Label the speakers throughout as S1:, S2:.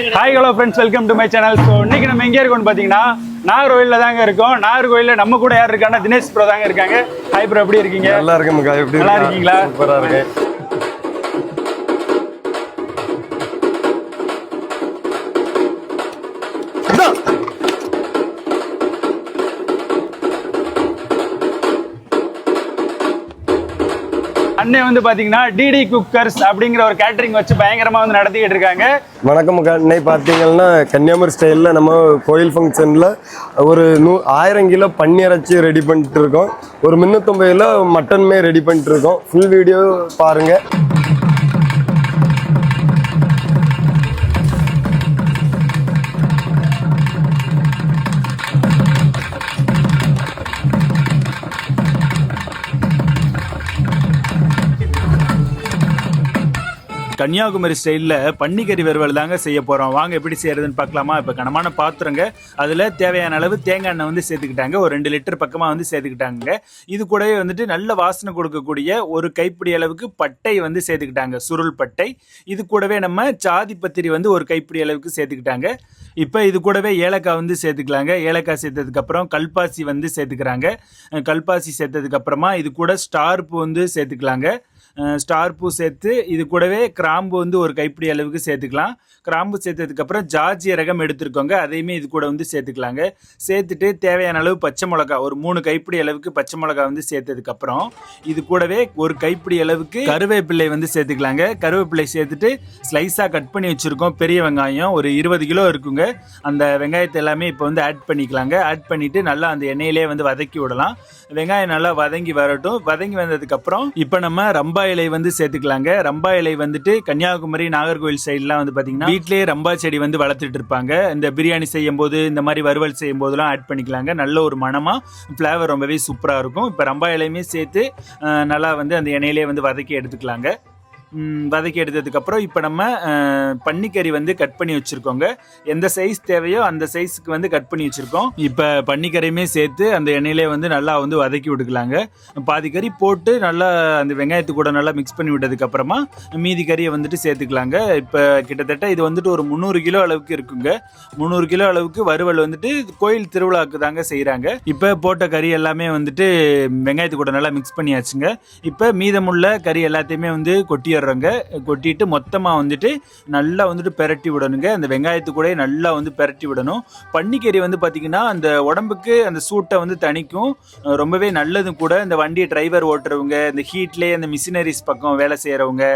S1: Hi hello friends, welcome to my channel. So இன்னைக்கு நம்ம எங்கே இருக்கோம்னு பார்த்தீங்கன்னா நாகர்கோயிலில் தாங்க இருக்கோம். நாகர்கோயிலில் நம்ம கூட யார் இருக்காங்கன்னா தினேஷ் ப்ரோ தாங்க இருக்காங்க. ஹாய் ப்ரோ, எப்படி இருக்கீங்க?
S2: நல்லா இருக்கேன். எப்படி
S1: நல்லா இருக்கீங்களா?
S2: சூப்பராக இருக்கேன்.
S1: அண்ணே வந்து பாத்தீங்கன்னா டிடி குக்கர்ஸ் அப்படிங்கிற ஒரு கேட்டரிங் வச்சு பயங்கரமா வந்து நடத்திக்கிட்டு இருக்காங்க.
S2: வணக்கம். இன்னைக்கு பார்த்தீங்கன்னா கன்னியாகுமரி ஸ்டைலில் நம்ம கோயில் ஃபங்க்ஷனில் ஒரு 1000 கிலோ பன்னி இறைச்சி ரெடி பண்ணிட்டு இருக்கோம். ஒரு 350 கிலோ மட்டனுமே ரெடி பண்ணிட்டு இருக்கோம். ஃபுல் வீடியோ பாருங்கள்.
S3: கன்னியாகுமரி ஸ்டைலில் பன்னிக்கறி வறுவல் தாங்க செய்ய போகிறோம். வாங்க எப்படி செய்கிறதுன்னு பார்க்கலாமா? இப்போ கனமான பாத்திரங்க, அதில் தேவையான அளவு தேங்காய் எண்ணெய் வந்து சேர்த்துக்கிட்டாங்க. ஒரு 2 லிட்டர் பக்கமாக வந்து சேர்த்துக்கிட்டாங்க. இது கூடவே வந்துட்டு நல்ல வாசனை கொடுக்கக்கூடிய ஒரு கைப்பிடி அளவுக்கு பட்டை வந்து சேர்த்துக்கிட்டாங்க, சுருள் பட்டை. இது கூடவே நம்ம சாதி பத்திரி வந்து ஒரு கைப்பிடி அளவுக்கு சேர்த்துக்கிட்டாங்க. இப்போ இது கூடவே ஏலக்காய் வந்து சேர்த்துக்கலாங்க. ஏலக்காய் சேர்த்ததுக்கப்புறம் கல்பாசி வந்து சேர்த்துக்கிறாங்க. கல்பாசி சேர்த்ததுக்கப்புறமா இது கூட ஸ்டார் பூ வந்து சேர்த்துக்கலாங்க. ஸ்டார் பூ சேர்த்து இது கூடவே கிராம்பு வந்து ஒரு கைப்பிடி அளவுக்கு சேர்த்துக்கலாம். கிராம்பு சேர்த்ததுக்கப்புறம் ஜார்ஜிய ரகம் எடுத்துருக்கோங்க, அதையுமே இது கூட வந்து சேர்த்துக்கலாங்க. சேர்த்துட்டு தேவையான அளவு பச்சை மிளகா, ஒரு 3 கைப்பிடி அளவுக்கு பச்சை மிளகா வந்து சேர்த்ததுக்கப்புறம் இது கூடவே ஒரு கைப்பிடி அளவுக்கு கருவேப்பிள்ளை வந்து சேர்த்துக்கலாங்க. கருவேப்பிள்ளை சேர்த்துட்டு ஸ்லைஸாக கட் பண்ணி வச்சுருக்கோம் பெரிய வெங்காயம், ஒரு 20 கிலோ இருக்குங்க. அந்த வெங்காயத்தை எல்லாமே இப்போ வந்து ஆட் பண்ணிக்கலாங்க. ஆட் பண்ணிவிட்டு நல்லா அந்த எண்ணெயிலே வந்து வதக்கி விடலாம். வெங்காயம் நல்லா வதங்கி வரட்டும். வதங்கி வந்ததுக்கப்புறம் இப்போ நம்ம ரம்பா இலை வந்து சேர்த்துக்கலாங்க. ரம்பா இலை வந்துட்டு கன்னியாகுமரி நாகர்கோவில் சைட்லாம் வந்து பார்த்தீங்கன்னா வீட்டிலேயே ரம்பா செடி வந்து வளர்த்துட்டு இருப்பாங்க. இந்த பிரியாணி செய்யும் போது, இந்த மாதிரி வறுவல் செய்யும் போதெல்லாம் ஆட் பண்ணிக்கலாங்க. நல்ல ஒரு மனமா ஃப்ளேவர் ரொம்பவே சூப்பராக இருக்கும். இப்போ ரம்பா இலையுமே சேர்த்து நல்லா வந்து அந்த எண்ணெயிலே வந்து வதக்கி எடுத்துக்கலாங்க. வதக்கி எடுத்ததுக்கப்புறம் இப்போ நம்ம பன்னிக்கறி வந்து கட் பண்ணி வச்சுருக்கோங்க. எந்த சைஸ் தேவையோ அந்த சைஸுக்கு வந்து கட் பண்ணி வச்சுருக்கோம். இப்போ பன்னிக்கறியுமே சேர்த்து அந்த எண்ணெயிலே வந்து நல்லா வந்து வதக்கி விட்டுக்கலாங்க. பாதி கறி போட்டு நல்லா அந்த வெங்காயத்து கூட நல்லா மிக்ஸ் பண்ணி விட்டதுக்கப்புறமா மீதி கறியை வந்துட்டு சேர்த்துக்கலாங்க. இப்போ கிட்டத்தட்ட இது வந்துட்டு ஒரு 300 கிலோ அளவுக்கு இருக்குங்க. 300 கிலோ அளவுக்கு வறுவல் வந்துட்டு கோயில் திருவிழாவுக்கு தாங்க செய்கிறாங்க. இப்போ போட்ட கறி எல்லாமே வந்துட்டு வெங்காயத்து கூட நல்லா மிக்ஸ் பண்ணியாச்சுங்க. இப்போ மீதமுள்ள கறி எல்லாத்தையுமே வந்து கொட்டிட்டு மொத்தமாக வந்துட்டு நல்லா வந்துட்டு பெரட்டி விடணுங்க. அந்த வெங்காயத்து கூட நல்லா வந்து பெரட்டி விடணும். பன்னிக்கறி வந்து பார்த்தீங்கன்னா அந்த உடம்புக்கு அந்த சூட்டை வந்து தணிக்கும், ரொம்பவே நல்லதும் கூட. இந்த வண்டியை டிரைவர் ஓட்டுறவங்க, இந்த ஹீட்லேயே அந்த மிஷினரிஸ் பக்கம் வேலை செய்கிறவங்க,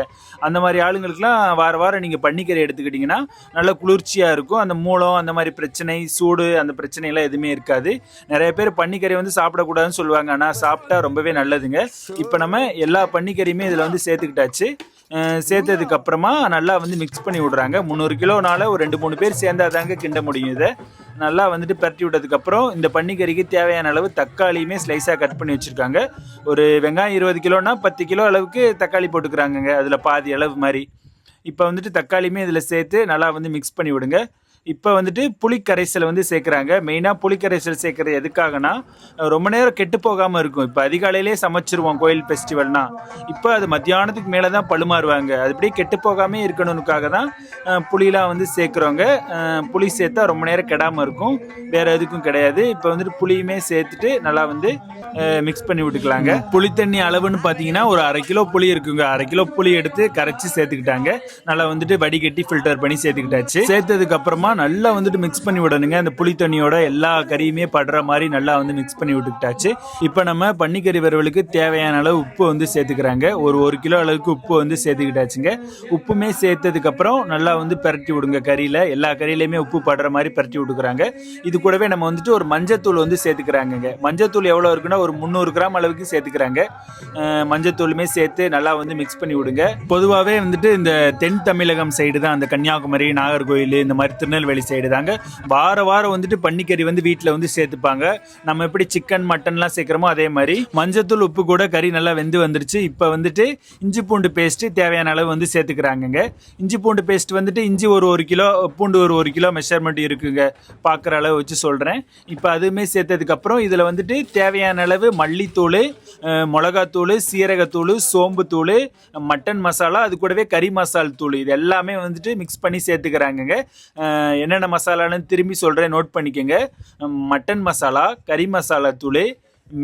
S3: அந்த மாதிரி ஆளுங்களுக்குலாம் வாரம் நீங்கள் பன்னிக்கறி எடுத்துக்கிட்டிங்கன்னா நல்லா குளிர்ச்சியாக இருக்கும். அந்த மூலம் அந்த மாதிரி பிரச்சனை, சூடு, அந்த பிரச்சனைலாம் எதுவுமே இருக்காது. நிறைய பேர் பன்னிக்கறி வந்து சாப்பிடக்கூடாதுன்னு சொல்லுவாங்க, ஆனால் சாப்பிட்டா ரொம்பவே நல்லதுங்க. இப்போ நம்ம எல்லா பன்னிக்கறியுமே இதில் வந்து சேர்த்துக்கிட்டாச்சு. சேர்த்ததுக்கு அப்புறமா நல்லா வந்து மிக்ஸ் பண்ணி விடுறாங்க. 300 கிலோனால ஒரு 2-3 பேர் சேர்ந்தாதாங்க கிண்ட முடியும். இதை நல்லா வந்துட்டு பரட்டி விட்டதுக்கப்புறம் இந்த பன்னிக்கறிக்கு தேவையான அளவு தக்காளியுமே ஸ்லைஸாக கட் பண்ணி வச்சுருக்காங்க. ஒரு வெங்காயம் 20 கிலோனா 10 கிலோ அளவுக்கு தக்காளி போட்டுக்கிறாங்கங்க, அதில் பாதி அளவு மாதிரி. இப்போ வந்துட்டு தக்காளியுமே இதில் சேர்த்து நல்லா வந்து மிக்ஸ் பண்ணி விடுங்க. இப்போ வந்துட்டு புளிக்கரைசல் வந்து சேர்க்குறாங்க. மெயினாக புளிக்கரைசல் சேர்க்குறது எதுக்காகனா ரொம்ப நேரம் கெட்டு போகாமல் இருக்கும். இப்போ அதிகாலையிலே சமைச்சிருவோம் கோயில் ஃபெஸ்டிவல்னால், இப்போ அது மத்தியானத்துக்கு மேலே தான் பழுமாறுவாங்க. அது அப்படியே கெட்டு போகாமே இருக்கணுக்காக தான் புளிலாம் வந்து சேர்க்குறவங்க. புளி சேர்த்தா ரொம்ப நேரம் கெடாமல் இருக்கும், வேறு எதுக்கும் கிடையாது. இப்போ வந்துட்டு புளியுமே சேர்த்துட்டு நல்லா வந்து மிக்ஸ் பண்ணி விட்டுக்கலாங்க. புளி தண்ணி அளவுன்னு பார்த்தீங்கன்னா ஒரு 1/2 கிலோ புளி இருக்குங்க. 1/2 கிலோ புளி எடுத்து கரைச்சி சேர்த்துக்கிட்டாங்க. நல்லா வந்துட்டு வடிகட்டி ஃபில்டர் பண்ணி சேர்த்துக்கிட்டாச்சு. சேர்த்ததுக்கப்புறமா நல்லா வந்துட்டு மிக்ஸ் பண்ணி விடணுங்க. அந்த புளி தண்ணியோட எல்லா கறியுமே படுற மாதிரி நல்லா வந்து மிக்ஸ் பண்ணி விட்டுக்கிட்டாச்சு. இப்போ நம்ம பன்னிக்கறி வறுவலுக்கு தேவையான அளவு உப்பு வந்து சேர்த்துக்கிறாங்க. ஒரு 1 கிலோ அளவுக்கு உப்பு வந்து சேர்த்துக்கிட்டாச்சுங்க. உப்புமே சேர்த்ததுக்கப்புறம் நல்லா வந்து பரட்டி விடுங்க. கறியில் எல்லா கறியிலையுமே உப்பு படுற மாதிரி பரட்டி விட்டுக்கிறாங்க. இது கூடவே நம்ம வந்துட்டு ஒரு மஞ்சத்தூள் வந்து சேர்த்துக்கிறாங்க. மஞ்சத்தூள் எவ்வளோ இருக்குன்னா ஒரு 300 கிராம் அளவுக்கு சேர்த்துக்கிறாங்க. மஞ்சத்தூளுமே சேர்த்து நல்லா வந்து மிக்ஸ் பண்ணி விடுங்க. பொதுவாகவே வந்துட்டு இந்த தென் தமிழகம் சைடு தான், அந்த கன்னியாகுமரி, நாகர்கோயில், இந்த மாதிரி திருநெல்வேலி திருநெல்வேலி சைடு தாங்க. வாரம் வந்துட்டு பன்னிக்கறி வந்து வீட்டில் வந்து சேர்த்துப்பாங்க. நம்ம எப்படி சிக்கன் மட்டன்லாம் சேர்க்குறோமோ அதே மாதிரி மஞ்சத்தூள் உப்பு கூட கறி நல்லா வெந்து வந்துருச்சு. இப்போ வந்துட்டு இஞ்சி பூண்டு பேஸ்ட்டு தேவையான அளவு வந்து சேர்த்துக்கிறாங்கங்க. இஞ்சி பூண்டு பேஸ்ட் வந்துட்டு இஞ்சி ஒரு கிலோ, பூண்டு ஒரு கிலோ மெஷர்மெண்ட் இருக்குங்க, பார்க்குற அளவு வச்சு சொல்கிறேன். இப்போ அதுவுமே சேர்த்ததுக்கப்புறம் இதில் வந்துட்டு தேவையான அளவு மல்லித்தூள், மிளகாத்தூள், சீரகத்தூள், சோம்புத்தூள், மட்டன் மசாலா, அது கூடவே கறி மசால் தூள், இது எல்லாமே வந்துட்டு மிக்ஸ் பண்ணி சேர்த்துக்கிறாங்கங்க. என்னென்ன மசாலான்னு திரும்பி சொல்கிறேன், நோட் பண்ணிக்கோங்க. மட்டன் மசாலா, கறி மசாலா தூள்,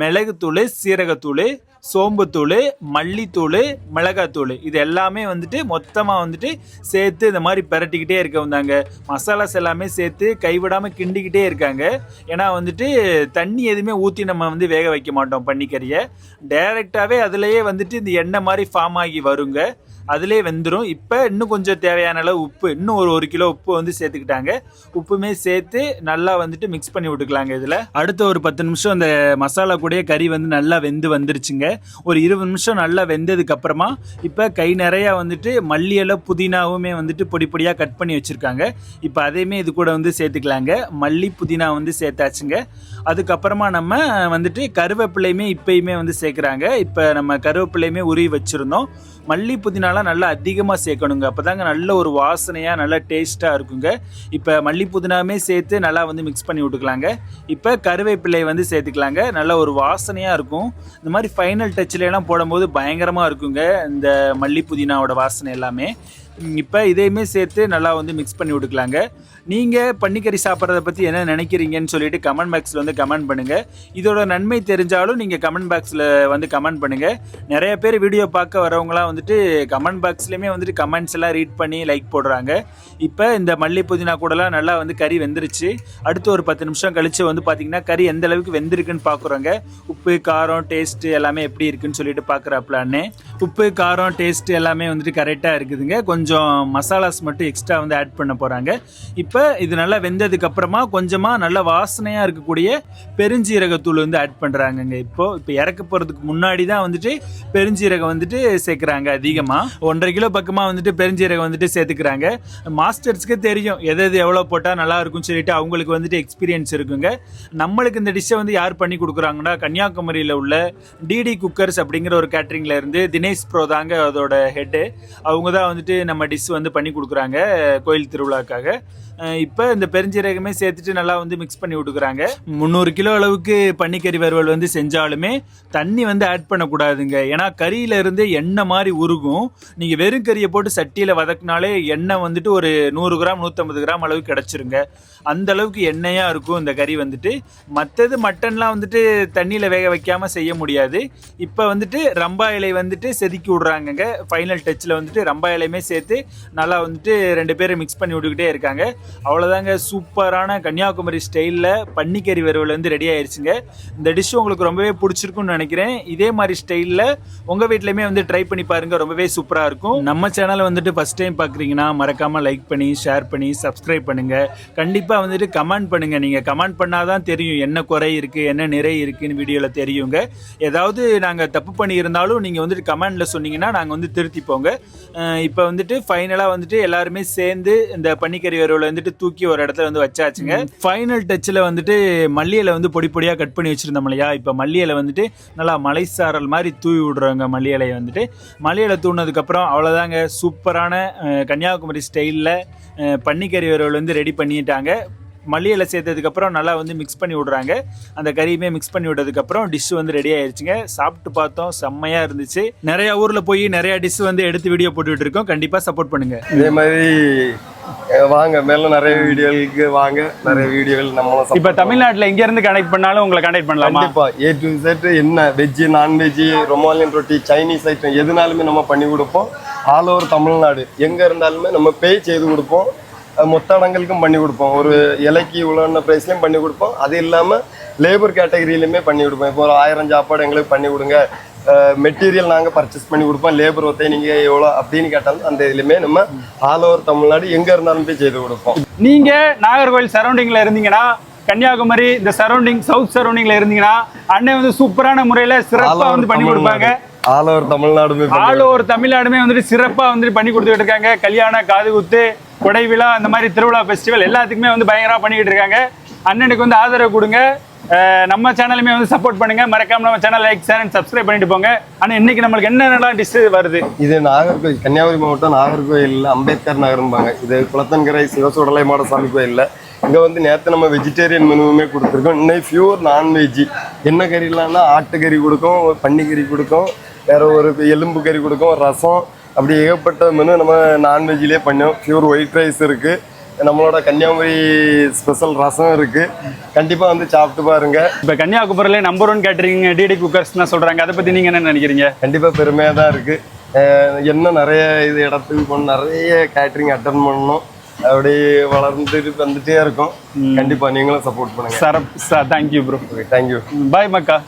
S3: மிளகுத்தூள், சீரகத்தூள், சோம்புத்தூள், மல்லித்தூள், மிளகாத்தூள், இது எல்லாமே வந்துட்டு மொத்தமாக வந்துட்டு சேர்த்து இந்த மாதிரி பிரட்டிக்கிட்டே இருக்க வந்தாங்க. மசாலாஸ் எல்லாமே சேர்த்து கைவிடாமல் கிண்டிக்கிட்டே இருக்காங்க. ஏன்னா வந்துட்டு தண்ணி எதுவுமே ஊற்றி நம்ம வந்து வேக வைக்க மாட்டோம் பன்னிக்கறியை. டைரெக்டாகவே அதுலேயே வந்துட்டு இந்த எண்ணெய் மாதிரி ஃபார்ம் ஆகி வருங்க, அதிலே வெந்துடும். இப்போ இன்னும் கொஞ்சம் தேவையான அளவு உப்பு, இன்னும் ஒரு கிலோ உப்பு வந்து சேர்த்துக்கிட்டாங்க. உப்புமே சேர்த்து நல்லா வந்துட்டு மிக்ஸ் பண்ணி விட்டுக்கலாங்க. இதில் அடுத்த ஒரு 10 நிமிஷம் அந்த மசாலா கூட கறி வந்து நல்லா வெந்து வந்துருச்சுங்க. ஒரு 20 நிமிஷம் நல்லா வெந்ததுக்கு அப்புறமா இப்போ கை நிறையா வந்துட்டு மல்லி இலை, புதினாவுமே வந்துட்டு பொடி பொடியாக கட் பண்ணி வச்சுருக்காங்க. இப்போ அதையுமே இது கூட வந்து சேர்த்துக்கலாங்க. மல்லி, புதினா வந்து சேர்த்தாச்சுங்க. அதுக்கப்புறமா நம்ம வந்துட்டு கருவேப்பிலையுமே இப்பயுமே வந்து சேர்க்குறாங்க. இப்போ நம்ம கருவேப்பிலையுமே உருவி வச்சுருந்தோம். மல்லி, புதினாலாம் நல்லா அதிகமாக சேர்க்கணுங்க, அப்போ தாங்க நல்ல ஒரு வாசனையாக நல்லா டேஸ்ட்டாக இருக்குங்க. இப்போ மல்லி, புதினாமே சேர்த்து நல்லா வந்து மிக்ஸ் பண்ணி விட்டுக்கலாங்க. இப்போ கருவேப்பிலை வந்து சேர்த்துக்கலாங்க, நல்ல ஒரு வாசனையாக இருக்கும். இந்த மாதிரி ஃபைனல் டச்சிலலாம் போடும்போது பயங்கரமாக இருக்குங்க இந்த மல்லி, புதினாவோட வாசனை எல்லாமே. இப்போ இதையுமே சேர்த்து நல்லா வந்து மிக்ஸ் பண்ணி விட்டுக்கலாங்க. நீங்கள் பன்னிக்கறி சாப்பிட்றத பற்றி என்ன நினைக்கிறீங்கன்னு சொல்லிட்டு கமெண்ட் பாக்ஸில் வந்து கமெண்ட் பண்ணுங்கள். இதோட நன்மை தெரிஞ்சாலும் நீங்கள் கமெண்ட் பாக்ஸில் வந்து கமெண்ட் பண்ணுங்கள். நிறைய பேர் வீடியோ பார்க்க வரவங்களாம் வந்துட்டு கமெண்ட் பாக்ஸ்லேயுமே வந்துட்டு கமெண்ட்ஸ் எல்லாம் ரீட் பண்ணி லைக் போடுறாங்க. இப்போ இந்த மல்லி, புதினா கூடலாம் நல்லா வந்து கறி வெந்துருச்சு. அடுத்து ஒரு 10 நிமிஷம் கழித்து வந்து பார்த்திங்கன்னா கறி எந்த அளவுக்கு வெந்திருக்குன்னு பார்க்குறோங்க. உப்பு, காரம், டேஸ்ட்டு எல்லாமே எப்படி இருக்குன்னு சொல்லிட்டு பார்க்குறாப்லான்னு. உப்பு, காரம், டேஸ்ட்டு எல்லாமே வந்துட்டு கரெக்டாக இருக்குதுங்க. கொஞ்சம் மசாலாஸ் மட்டும் எக்ஸ்ட்ரா வந்து ஆட் பண்ண போகிறாங்க. இப்போ இது நல்லா வெந்ததுக்கு அப்புறமா கொஞ்சமாக நல்ல வாசனையாக இருக்கக்கூடிய பெருஞ்சீரகத்தூள் வந்து ஆட் பண்ணுறாங்கங்க. இப்போ இறக்க போகிறதுக்கு முன்னாடி தான் வந்துட்டு பெருஞ்சீரகம் வந்துட்டு சேர்க்குறாங்க அதிகமாக. 1.5 கிலோ பக்கமாக வந்துட்டு பெருஞ்சீரகம் வந்துட்டு சேர்த்துக்கிறாங்க. மாஸ்டர்ஸ்க்கு தெரியும் எது எவ்வளோ போட்டால் நல்லா இருக்கும்னு சொல்லிட்டு அவங்களுக்கு வந்துட்டு எக்ஸ்பீரியன்ஸ் இருக்குங்க. நம்மளுக்கு இந்த டிஷ்ஷை வந்து யார் பண்ணி கொடுக்குறாங்கன்னா கன்னியாகுமரியில் உள்ள டிடி குக்கர்ஸ் அப்படிங்கிற ஒரு கேட்ரிங்கில் இருந்து தினேஷ் ப்ரோ தாங்க அதோட ஹெட்டு. அவங்க தான் வந்துட்டு நம்ம டிஷ் வந்து பண்ணி கொடுக்குறாங்க கோயில் திருவிழாக்காக. இப்போ இந்த பெருஞ்சீரகமே சேர்த்துட்டு நல்லா வந்து மிக்ஸ் பண்ணி விட்டுக்கிறாங்க. 300 கிலோ அளவுக்கு பன்னிக்கறி வறுவல் வந்து செஞ்சாலுமே தண்ணி வந்து ஆட் பண்ணக்கூடாதுங்க. ஏன்னா கறியிலேருந்து எண்ணெய் மாதிரி உருகும். நீங்கள் வெறும் கறியை போட்டு சட்டியில் வதக்கினாலே எண்ணெய் வந்துட்டு ஒரு 100 கிராம் 150 கிராம் அளவுக்கு கிடச்சிருங்க. அந்த அளவுக்கு எண்ணெயாக இருக்கும் இந்த கறி வந்துட்டு. மற்றது மட்டன்லாம் வந்துட்டு தண்ணியில் வேக வைக்காமல் செய்ய முடியாது. இப்போ வந்துட்டு ரம்பா இலை வந்துட்டு செதுக்கி விட்றாங்கங்க. ஃபைனல் டச்சில் வந்துட்டு ரம்பா இலையுமே சேர்த்து நல்லா வந்துட்டு 2 பேரும் மிக்ஸ் பண்ணி விட்டுக்கிட்டே இருக்காங்க. அவ்வளோதாங்க, சூப்பரான கன்னியாகுமரி ஸ்டைலில் பன்னிக்கறி வறுவல் வந்து ரெடி ஆயிடுச்சுங்க. இந்த டிஷ் உங்களுக்கு ரொம்பவே பிடிச்சிருக்குன்னு நினைக்கிறேன். இதே மாதிரி ஸ்டைலில் உங்கள் வீட்லையுமே வந்து ட்ரை பண்ணி பாருங்கள், ரொம்பவே சூப்பராக இருக்கும். நம்ம சேனலை வந்துட்டு ஃபஸ்ட் டைம் பார்க்குறீங்கன்னா மறக்காமல் லைக் பண்ணி ஷேர் பண்ணி சப்ஸ்கிரைப் பண்ணுங்கள். கண்டிப்பாக வந்துட்டு கமெண்ட் பண்ணுங்கள். நீங்கள் கமெண்ட் பண்ணால் தான் தெரியும் என்ன குறை இருக்குது என்ன நிறை இருக்குதுன்னு வீடியோவில் தெரியுங்க. ஏதாவது நாங்கள் தப்பு பண்ணியிருந்தாலும் நீங்கள் வந்துட்டு கமெண்டில் சொன்னீங்கன்னா நாங்கள் வந்து திருத்திப்போங்க. இப்போ வந்துட்டு ஃபைனலாக வந்துட்டு எல்லாருமே சேர்ந்து இந்த பன்னிக்கறி வறுவல் வந்துட்டு தூக்கி ஒரு இடத்துல வந்து வச்சாச்சுங்க. ஃபைனல் டச்சில் வந்துட்டு மல்லியில வந்து பொடி பொடியாக கட் பண்ணி வச்சிருந்தோம் இல்லையா, இப்போ மல்லியில வந்துட்டு நல்லா மலைசாரல் மாதிரி தூவி விடுறாங்க. மல்லியிலையை வந்துட்டு மல்லியில தூணதுக்கப்புறம் அவ்வளோதாங்க, சூப்பரான கன்னியாகுமரி ஸ்டைலில் பன்னிக்கறி வறுவல் வந்து ரெடி பண்ணிட்டாங்க. மல்லியில சேர்த்ததுக்கப்புறம் நல்லா வந்து மிக்ஸ் பண்ணி விடுறாங்க. அந்த கறியுமே மிக்ஸ் பண்ணி விட்டதுக்கப்புறம் டிஷ் வந்து ரெடி ஆயிடுச்சுங்க. சாப்பிட்டு பார்த்தோம், செம்மையாக இருந்துச்சு. நிறையா ஊரில் போய் நிறையா டிஷ் வந்து எடுத்து வீடியோ போட்டுட்டு இருக்கோம். கண்டிப்பாக சப்போர்ட் பண்ணுங்க.
S2: இதே மாதிரி வாங்க, மேல நிறைய வீடியோகளுக்கு வாங்க, நிறைய வீடியோகள் நம்மளும்.
S1: இப்போ தமிழ்நாட்டில் எங்க இருந்து கனெக்ட் பண்ணாலும் உங்களை கனெக்ட் பண்ணலாம்.
S2: கண்டிப்பா A to Z என்ன வெஜ்ஜு, நான்வெஜ்ஜு, ரொமாலியன் ரொட்டி, சைனீஸ் ஐட்டம் எதுனாலுமே நம்ம பண்ணி கொடுப்போம். ஆல் ஓவர் தமிழ்நாடு எங்கே இருந்தாலுமே நம்ம பே செய்து கொடுப்போம். மொத்த இடங்களுக்கும் பண்ணி கொடுப்போம். ஒரு இலைக்கு உள்ள ப்ரைஸ்லையும் பண்ணி கொடுப்போம். அது இல்லாமல் லேபர் கேட்டகரியிலுமே பண்ணி கொடுப்போம். இப்போ ஒரு 1000 சாப்பாடு எங்களுக்கு பண்ணி கொடுங்க, மெட்டீரியல் நாங்கள் பர்ச்சேஸ் பண்ணி கொடுப்போம், லேபர் ஒருத்தை நீங்கள் எவ்வளோ அப்படின்னு கேட்டாலும் அந்த இதுலையுமே நம்ம ஆல் ஓவர் தமிழ்நாடு எங்கே இருந்தாலும் போய் செய்து கொடுப்போம்.
S1: நீங்கள் நாகர்கோவில் சரௌண்டிங்கில் இருந்தீங்கன்னா, கன்னியாகுமரி இந்த சரௌண்டிங் சவுத் சரௌண்டிங்கில் இருந்தீங்கன்னா அண்ணன் வந்து சூப்பரான முறையில் சிறப்பாக வந்து பண்ணி கொடுப்பாங்க.
S2: ஆல் ஓவர் தமிழ்நாடுமே
S1: வந்துட்டு சிறப்பாக வந்துட்டு பண்ணி கொடுத்துட்டு இருக்காங்க. கல்யாண, காது குத்து, கொடை விழா அந்த மாதிரி திருவிழா ஃபெஸ்டிவல் எல்லாத்துக்குமே வந்து பயங்கரமாக பண்ணிக்கிட்டு இருக்காங்க. அண்ணனுக்கு வந்து ஆதரவு கொடுங்க. நம்ம சேனலுமே வந்து சப்போர்ட் பண்ணுங்க. மறக்காம நம்ம channel like share and subscribe பண்ணிட்டு போங்க. ஆனால் இன்னைக்கு நம்மளுக்கு என்னென்னலாம் டிஷ் வருது?
S2: இது நாகர்கோவில், கன்னியாகுமரி மாவட்டம் நாகர்கோவில் அம்பேத்கர் நகர்ம்பாங்க. இது குளத்தன்கரை சிவசுடலை மாடசாமி கோயிலில். இங்கே வந்து நேற்று நம்ம வெஜிடேரியன் மெனுவுமே கொடுத்துருக்கோம். இன்னைக்கு பியூர் நான்வெஜ்ஜி. என்ன கறிலாம்னா ஆட்டுக்கறி கொடுக்கும், பன்னிக்கறி கொடுக்கும், வேற ஒரு எலும்பு கறி கொடுக்கும், ரசம், அப்படி ஏகப்பட்ட மெனு நம்ம நான்வெஜ்லேயே பண்ணோம். பியூர் ஒயிட் ரைஸ் இருக்குது, நம்மளோட கன்னியாகுமரி ஸ்பெஷல் ரசம் இருக்குது. கண்டிப்பாக வந்து சாப்பிட்டு பாருங்க.
S1: இப்போ கன்னியாகுமரியிலே நம்பர் 1 கேட்டரிங் டிடி குக்கர்ஸ் தான் சொல்கிறாங்க. அதை பற்றி நீங்கள் என்ன நினைக்கிறீங்க?
S2: கண்டிப்பாக பெருமையாக தான் இருக்குது. இன்னும் நிறைய இது இடத்துக்கு போகணும், நிறைய கேட்டரிங் அட்டன் பண்ணணும். அப்படி வளர்ந்துட்டு வந்துட்டே இருக்கும். கண்டிப்பாக நீங்களும் சப்போர்ட் பண்ணுங்க.
S1: Sir thank you bro.
S2: தேங்க்யூ.
S1: பாய் மக்கா.